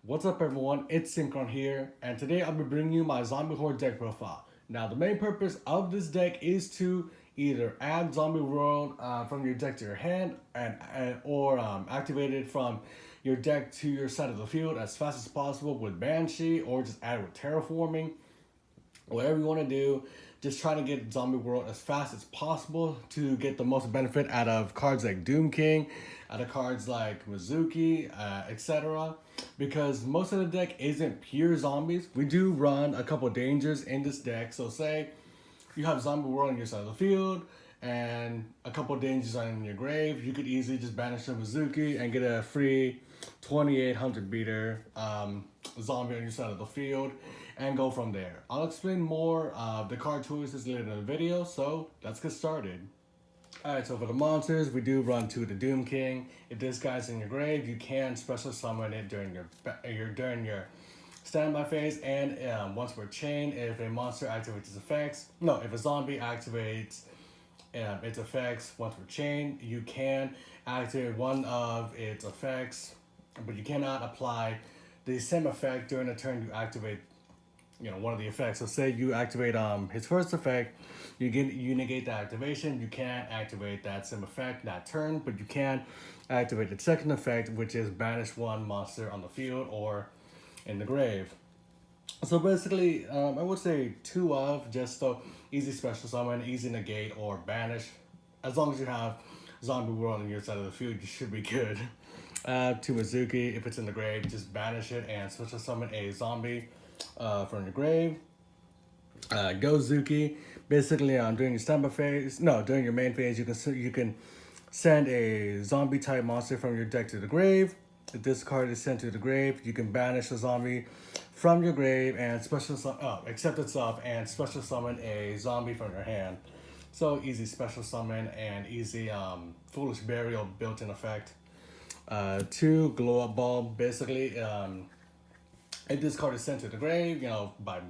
What's up everyone, it's Synchron here, and today I'll be bringing you my Zombie Horde deck profile. Now the main purpose of this deck is to either add Zombie World from your deck to your hand or activate it from your deck to your side of the field as fast as possible with Banshee or just add it with Terraforming. Whatever you want to do, just try to get Zombie World as fast as possible to get the most benefit out of cards like Doom King, out of cards like Mizuki, etc. Because most of the deck isn't pure zombies. We do run a couple dangers in this deck. So say you have Zombie World on your side of the field and a couple dangers on your grave, you could easily just banish the Mizuki and get a free 2800 beater zombie on your side of the field and go from there. I'll explain more of the card choices later in the video, so let's get started. Alright, so for the monsters, we do run to the Doom King. If this guy's in your grave, you can special summon it during your standby phase, and once per chain, if a monster activates its effects, no, if a zombie activates its effects once per chain, you can activate one of its effects, but you cannot apply the same effect during the turn you activate one of the effects. So say you activate his first effect, you negate the activation. You can't activate that same effect that turn, but you can activate the second effect, which is banish one monster on the field or in the grave. So basically, I would say two of just so easy special summon, easy negate, or banish. As long as you have Zombie World on your side of the field, you should be good. To Mizuki, if it's in the grave, just banish it and special summon a zombie from your grave. Gozuki, basically during your standby phase, no, during your main phase, you can send a zombie type monster from your deck to the grave. If this card is sent to the grave, you can banish a zombie from your grave and accept itself and special summon a zombie from your hand. So easy special summon and easy foolish burial built-in effect. Two glow up ball, basically if this card is sent to the grave, by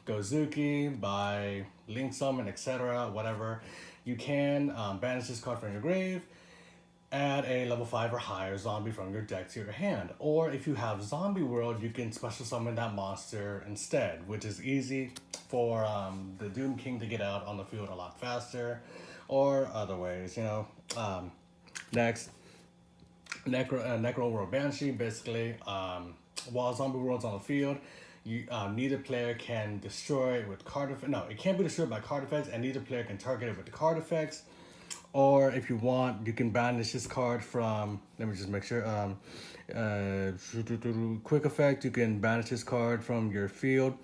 Gozuki, by Link Summon, etc., whatever, you can banish this card from your grave, add a level 5 or higher zombie from your deck to your hand. Or if you have Zombie World, you can special summon that monster instead, which is easy for the Doom King to get out on the field a lot faster, or other ways. Next, Necro World Banshee, basically, while Zombie World's on the field, neither player can destroy it with card effects. No, it can't be destroyed by card effects, and neither player can target it with the card effects. Or if you want, you can banish this card from. Let me just make sure. Quick effect. You can banish this card from your field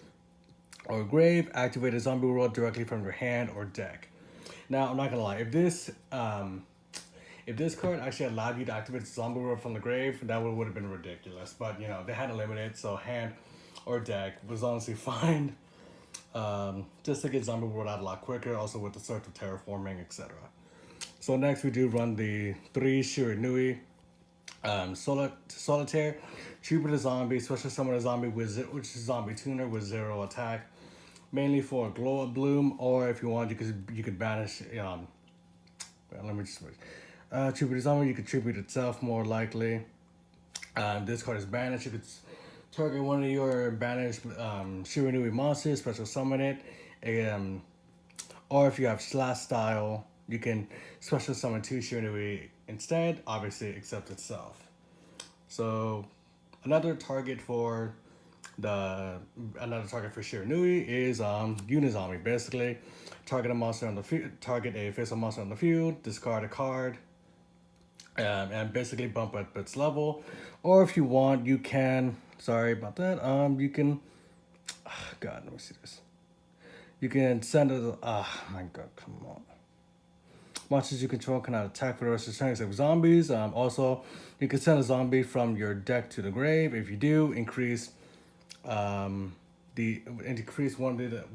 or grave. Activate a Zombie World directly from your hand or deck. Now, I'm not gonna lie. If this card actually allowed you to activate the Zombie World from the grave, that would have been ridiculous. But they had to limit it, so hand or deck was honestly fine. Just to get Zombie World out a lot quicker, also with the search of terraforming, etc. So next we do run the 3 Shiranui Solitaire. Trooper the zombie, special summon a zombie which is zombie tuner with 0 attack. Mainly for glow up bloom, or if you want, you could banish. Let me just switch. Tribute zombie, you could tribute itself more likely. This card is banished. You could target one of your banished Shiranui monsters, special summon it. Or if you have slash style, you can special summon 2 Shiranui instead, obviously except itself. So another target for Shiranui is Unizombie. Basically, target a face-up monster on the field, discard a card, and basically bump up its level. Or if you want, you can. Sorry about that. You can. God, let me see this. You can send it. My God, come on. Monsters you control cannot attack for the rest of the turn except zombies. Also, you can send a zombie from your deck to the grave. If you do, increase one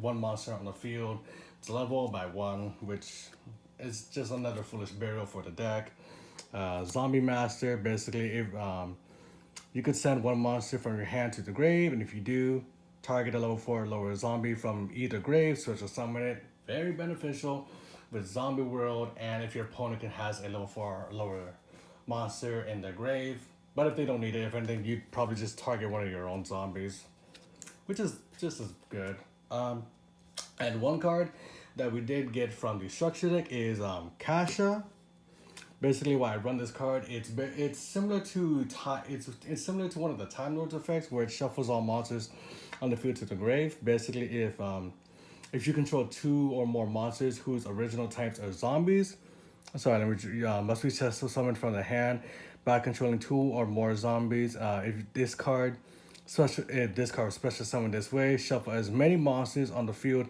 monster on the field its level by 1, which is just another foolish burial for the deck. Zombie Master, basically, if you could send one monster from your hand to the grave, and if you do, target a level 4 or lower zombie from either grave, special summon it. Very beneficial with Zombie World, and if your opponent has a level 4 or lower monster in their grave, But if they don't need it, if anything, you'd probably just target one of your own zombies, which is just as good. Um, and one card that we did get from the structure deck is Kasha. Basically, why I run this card, it's similar to it's similar to one of the Time Lords effects where it shuffles all monsters on the field to the grave. Basically, if you control two or more monsters whose original types are zombies, sorry, must be summoned from the hand by controlling two or more zombies. If this card special summon this way, shuffle as many monsters on the field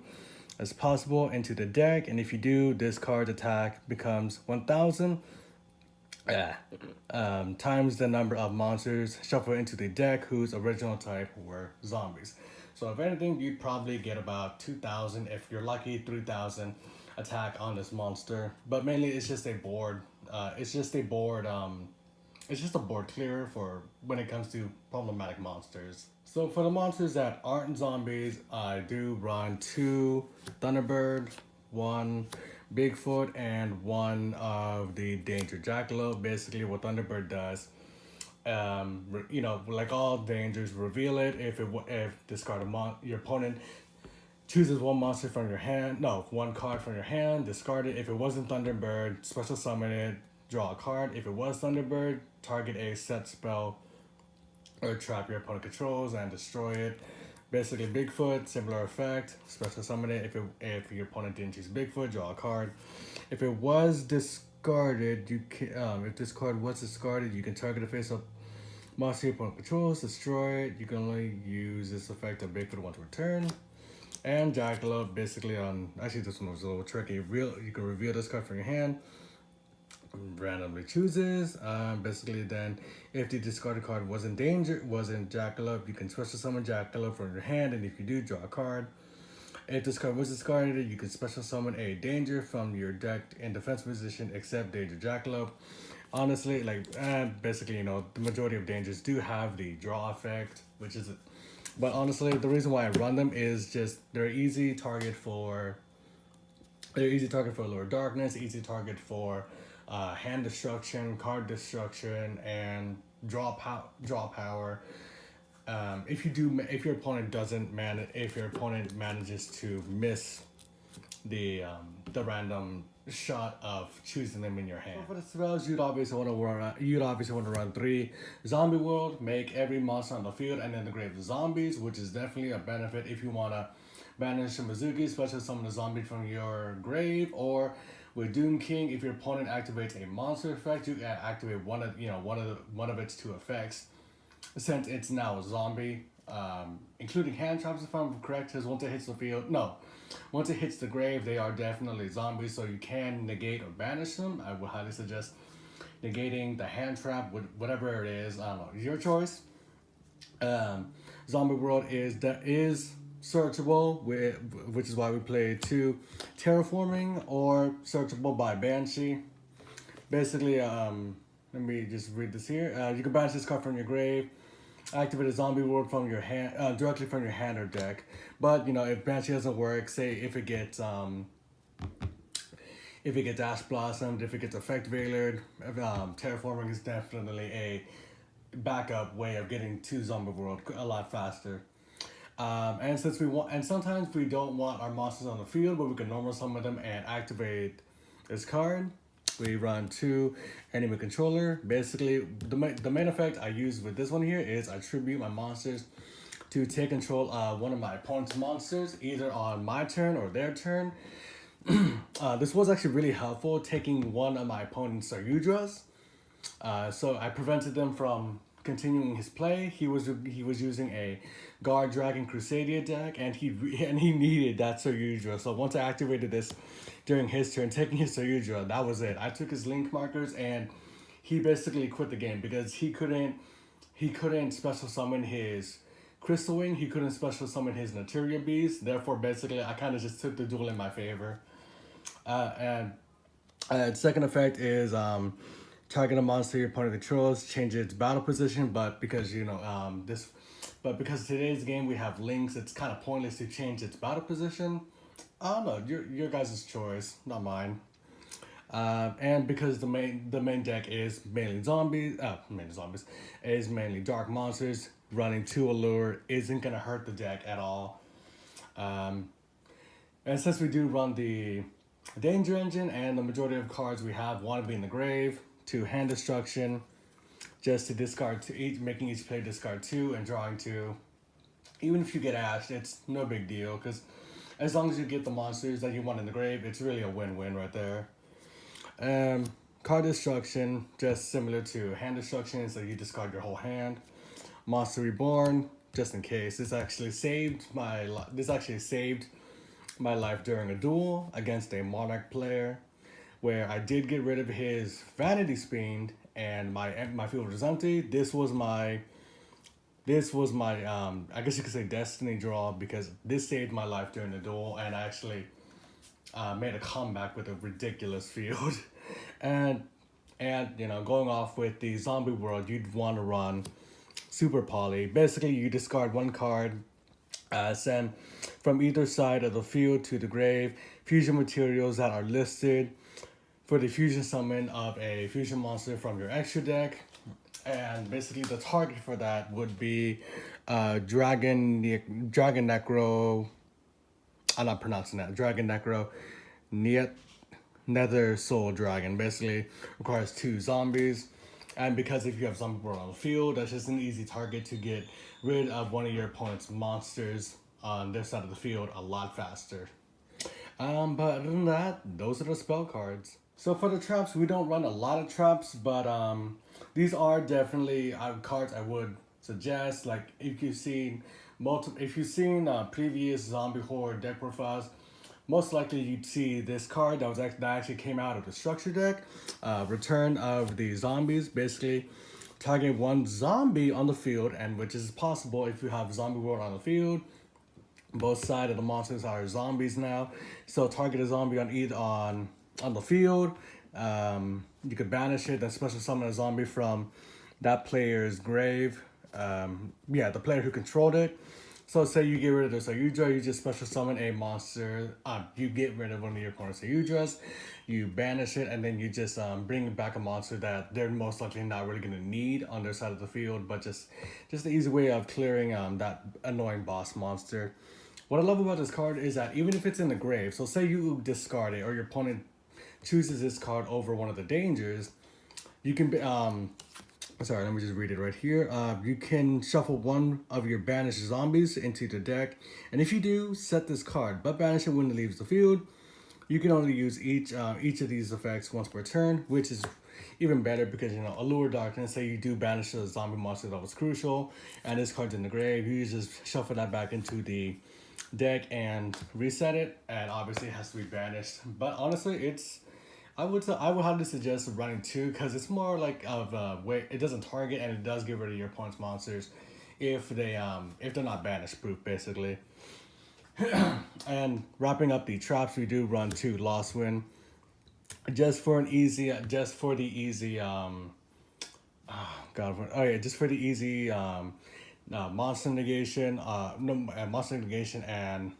as possible into the deck, and if you do, this card's attack becomes 1,000 times the number of monsters shuffled into the deck whose original type were zombies. So if anything, you'd probably get about 2,000, if you're lucky, 3,000 attack on this monster. But mainly, it's just a board. It's just a board. It's just a board clearer for when it comes to problematic monsters. So for the monsters that aren't zombies, I do run 2 Thunderbird, 1 Bigfoot, and 1 of the Danger Jackalope. Basically, what Thunderbird does, like all dangers, reveal it. If discard your opponent chooses one monster from your hand, no, one card from your hand, discard it. If it wasn't Thunderbird, special summon it, draw a card. If it was Thunderbird, target a set spell or trap your opponent controls and destroy it. Basically, Bigfoot, similar effect. Special summon it. If your opponent didn't choose Bigfoot, draw a card. If it was discarded, if this card was discarded, you can target a face-up monster your opponent controls, destroy it. You can only use this effect of Bigfoot once per turn. And Jackalope, basically actually this one was a little tricky. You can reveal this card from your hand, randomly chooses. Basically, then if the discarded card wasn't Jackalope, you can special summon Jackalope from your hand, and if you do, draw a card. If this card was discarded, you can special summon a danger from your deck in defense position, except Danger Jackalope. Honestly, basically, the majority of dangers do have the draw effect, which is, but honestly, the reason why I run them is just they're easy target for Lord Darkness, easy target for hand destruction, card destruction, and draw power. If your opponent manages to miss the random shot of choosing them in your hand. So for the spells, you'd obviously want to run 3 Zombie World, make every monster on the field and then the grave of zombies, which is definitely a benefit if you want to banish a Mizuki, especially summon a zombie from your grave. Or with Doom King, if your opponent activates a monster effect, you activate one of its 2 effects. Since it's now a zombie, including hand traps if I'm correct, because once it hits the grave, they are definitely zombies, so you can negate or banish them. I would highly suggest negating the hand trap, whatever it is. I don't know, your choice. Zombie World is searchable, which is why we play 2 Terraforming, or searchable by Banshee. Basically, let me just read this here. You can banish this card from your grave, activate a Zombie World from your hand, directly from your hand or deck. But if Banshee doesn't work, say if it gets Ash Blossomed, if it gets Effect Veilered, Terraforming is definitely a backup way of getting to Zombie World a lot faster. And sometimes we don't want our monsters on the field, but we can normal summon them and activate this card. We run 2 Enemy Controller. Basically, the main effect I use with this one here is I tribute my monsters to take control of one of my opponent's monsters, either on my turn or their turn. This was actually really helpful, taking one of my opponent's Sayudras. So I prevented them from continuing his play. He was using a Guard Dragon Crusadia deck, and he needed that Sayudra. So once I activated this during his turn, taking his Sayudra, that was it. I took his link markers, and he basically quit the game because he couldn't special summon his Crystal Wing. He couldn't special summon his Naturia Beast. Therefore, basically, I kind of just took the duel in my favor. And second effect is target a monster your opponent controls, change its battle position. But because because today's game we have links, it's kind of pointless to change its battle position. I don't know, your guys' choice, not mine. And because the main deck is mainly zombies, is mainly dark monsters. Running two allure isn't gonna hurt the deck at all. Um, and since we do run the danger engine and the majority of cards we have want to be in the grave, to hand destruction, just to discard to each, making each player discard two and drawing two. Even if you get ashed, it's no big deal because as long as you get the monsters that you want in the grave, it's really a win-win right there. Um, Card destruction, just similar to hand destruction, so you discard your whole hand. Monster Reborn, just in case. This actually saved my life during a duel against a Monarch player, where I did get rid of his Vanity Fiend and my field was empty. This was my I guess you could say destiny draw, because this saved my life during the duel, and I actually made a comeback with a ridiculous field. and going off with the zombie world, you'd want to run Super Poly. Basically, you discard one card, send from either side of the field to the grave fusion materials that are listed for the fusion summon of a fusion monster from your extra deck. And basically, the target for that would be Dragon Necro. I'm not pronouncing that. Dragon Necro, Niet Nether Soul Dragon. Basically, requires two zombies. And because if you have zombie world on the field, that's just an easy target to get rid of one of your opponent's monsters on their side of the field a lot faster. But other than that, those are the spell cards. So for the traps, we don't run a lot of traps, but these are definitely cards I would suggest. Like if you've seen previous zombie horror deck profiles, most likely you'd see this card that actually came out of the structure deck. Return of the Zombies. Basically, target one zombie on the field, and which is possible if you have zombie world on the field. Both sides of the monsters are zombies now, so target a zombie on the field. You could banish it, then special summon a zombie from that player's grave. The player who controlled it. So say you get rid of the Sayudra, you just special summon a monster. You get rid of one of your opponent's Sayudras, you banish it, and then you just bring back a monster that they're most likely not really going to need on their side of the field, but just the easy way of clearing that annoying boss monster. What I love about this card is that even if it's in the grave, so say you discard it or your opponent chooses this card over one of the dangers, you can sorry, let me just read it right here. You can shuffle one of your banished zombies into the deck, and if you do, set this card, but banish it when it leaves the field. You can only use each of these effects once per turn, which is even better because, Allure Darkness, say you do banish a zombie monster that was crucial, and this card's in the grave, you just shuffle that back into the deck and reset it, and obviously it has to be banished. But honestly, I would highly suggest running two, because it's more like of a way it doesn't target, and it does get rid of your opponent's monsters if they're not banish proof, basically. And wrapping up the traps, we do run two Lost Win, just for the easy monster negation, monster negation and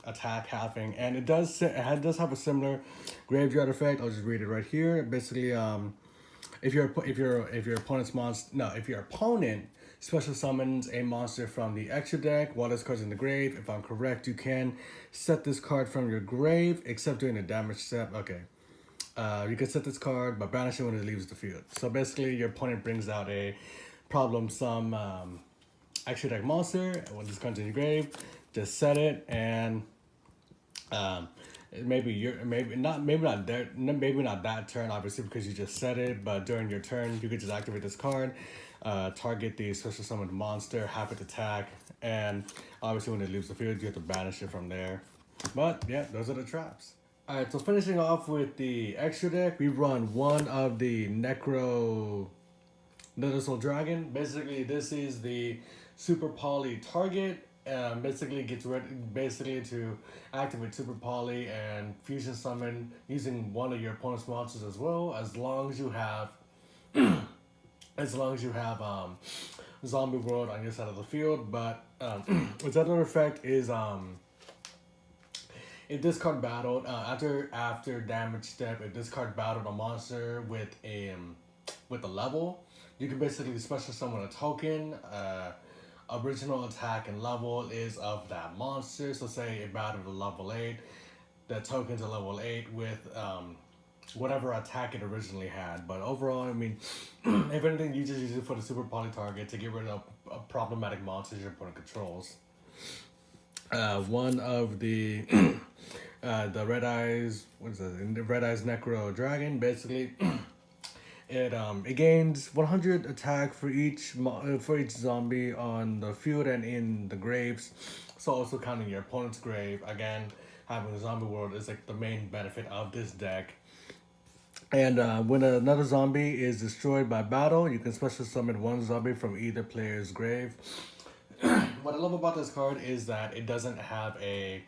attack halving, and it does have a similar graveyard effect. I'll just read it right here. Basically, if your opponent special summons a monster from the extra deck while this card's in the grave, if I'm correct, you can set this card from your grave, except during the damage step. Okay. You can set this card, but banish it when it leaves the field. So basically, your opponent brings out a problem sum extra deck monster when this comes in your grave. Just set it, and maybe not that turn, obviously, because you just set it. But during your turn, you could just activate this card, target the special summoned monster, have it attack, and obviously when it leaves the field, you have to banish it from there. But yeah, those are the traps. Alright, so finishing off with the extra deck, we run one of the Nether Soul Dragon. Basically, this is the Super Poly target. Basically to activate Super Poly and fusion summon using one of your opponent's monsters as well, as long as you have Zombie World on your side of the field. But its other effect is if this card battled after damage step, if this card battled a monster with a level, you can basically special summon a token. Original attack and level is of that monster. So say it battled a level 8, the token's a level 8 with whatever attack it originally had. But overall, I mean, if anything, you just use it for the super poly target to get rid of problematic monsters your opponent controls. One of the Red Eyes, what is that? The Red Eyes Necro Dragon. Basically, it gains 100 attack for each zombie on the field and in the graves. So also counting your opponent's grave. Again, having a zombie world is like the main benefit of this deck. And when another zombie is destroyed by battle, you can special summon one zombie from either player's grave. What I love about this card is that it doesn't have it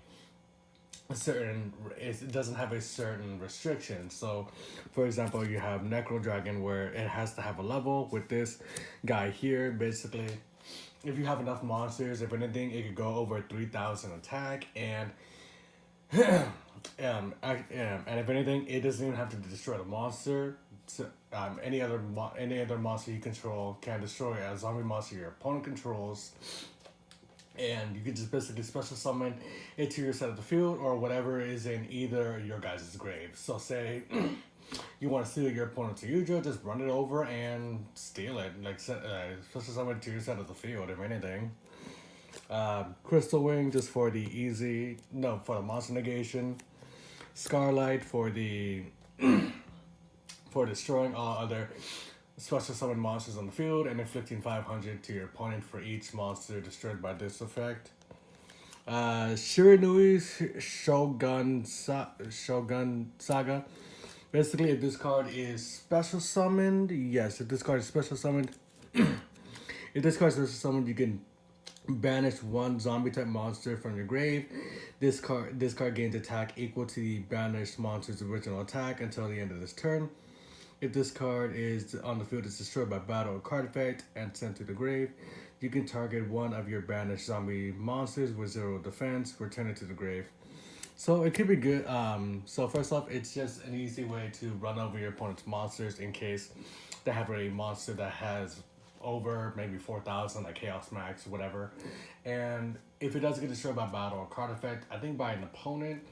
doesn't have a certain restriction. So for example, you have Necro Dragon where it has to have a level. With this guy here, basically if you have enough monsters, if anything, it could go over 3,000 attack, and and if anything, it doesn't even have to destroy the monster. So, any other monster you control can destroy a zombie monster your opponent controls, and you can just basically special summon it to your side of the field or whatever is in either your guys' grave. So say you want to steal your opponent's Yuja, just run it over and steal it. Like special summon it to your side of the field, if anything. Crystal Wing just for for the monster negation. Scarlight for the for destroying all other special summon monsters on the field and inflicting 500 to your opponent for each monster destroyed by this effect. Shiranui's Shogun Saga. Basically, if this card is special summoned, yes, if this card is special summoned, if this card is special summoned, you can banish one zombie type monster from your grave. This card gains attack equal to the banished monster's original attack until the end of this turn. If this card is on the field is destroyed by battle or card effect and sent to the grave, you can target one of your banished zombie monsters with 0 defense, return it to the grave. So it could be good. So first off, it's just an easy way to run over your opponent's monsters in case they have a monster that has over maybe 4,000, like Chaos Max or whatever. And if it does get destroyed by battle or card effect, I think by an opponent,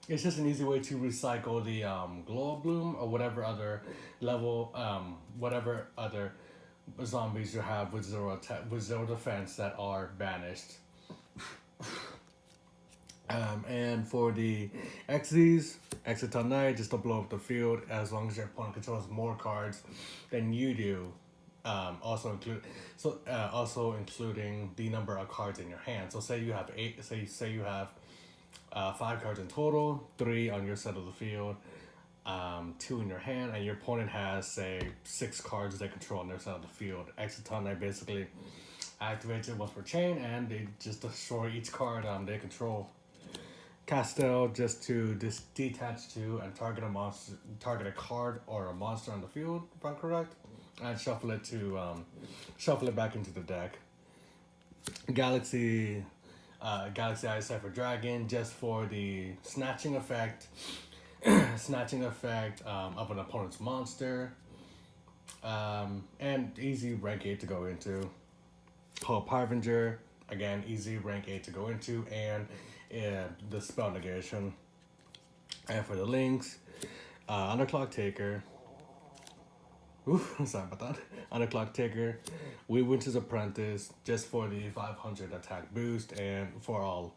it's just an easy way to recycle the Glow Up Bloom or whatever other whatever other zombies you have with zero defense that are banished. And for the XZs, Exit on Night, just to blow up the field as long as your opponent controls more cards than you do. Also including the number of cards in your hand. So say you have 8. Say you have 5 cards in total, 3 on your side of the field, 2 in your hand, and your opponent has say 6 cards they control on their side of the field. Exciton basically activates it once per chain, and they just destroy each card they control. Castel just to detach to and target a card or a monster on the field, if I'm correct, and shuffle it back into the deck. Galaxy Eyesight for Dragon just for the snatching effect, of an opponent's monster, and easy rank 8 to go into. Hope Harbinger, again easy rank 8 to go into, and the spell negation. And for the links, Underclock Taker. Sorry about that. Underclock Taker, We Winter's Apprentice, just for the 500 attack boost and for all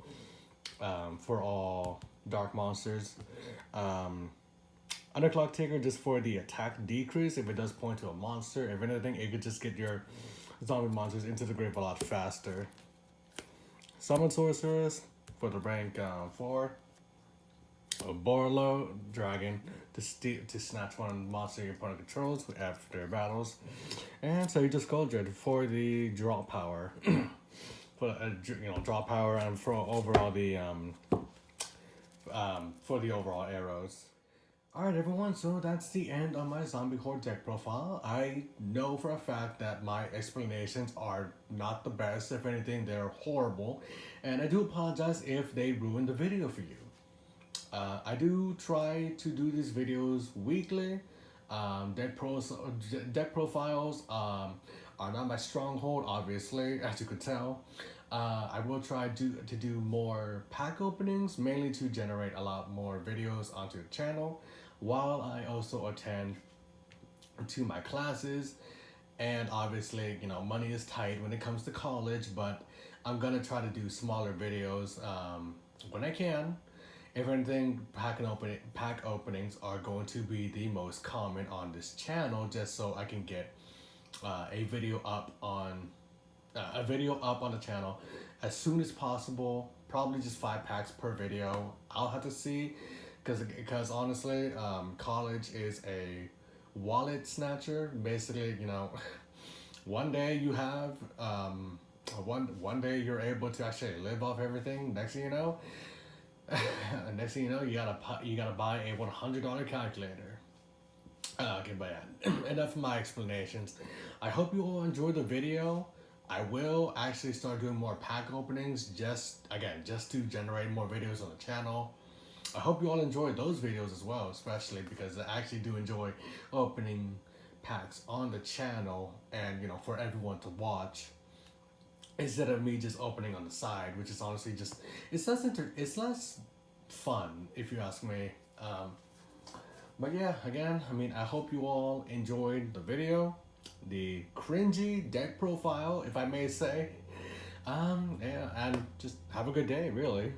dark monsters. Underclock Taker just for the attack decrease if it does point to a monster. If anything, it could just get your zombie monsters into the grave a lot faster. Summon Sorceress for the rank 4. Borlo Dragon to snatch one monster your opponent controls after their battles, and so you just Goldred for the draw power, for draw power, and for overall the overall arrows. Alright everyone, so that's the end of my Zombie Horde deck profile. I know for a fact that my explanations are not the best. If anything, they're horrible, and I do apologize if they ruined the video for you. I do try to do these videos weekly. Deck profiles are not my stronghold, obviously, as you could tell. I will try to do more pack openings, mainly to generate a lot more videos onto the channel, while I also attend to my classes. And obviously, you know, money is tight when it comes to college, but I'm gonna try to do smaller videos when I can. If anything, pack openings are going to be the most common on this channel, just so I can get a video up on the channel as soon as possible. Probably just 5 packs per video. I'll have to see, because honestly, college is a wallet snatcher. Basically, you know, one day you have one day you're able to actually live off everything. Next thing you know, you gotta buy a $100 calculator. Okay, but yeah, enough of my explanations. I hope you all enjoyed the video. I will actually start doing more pack openings, just to generate more videos on the channel. I hope you all enjoyed those videos as well, especially because I actually do enjoy opening packs on the channel, and you know, for everyone to watch, instead of me just opening on the side, which is honestly just, it's less fun, if you ask me. But yeah, again, I mean, I hope you all enjoyed the video, the cringy deck profile, if I may say. Yeah, and just have a good day, really.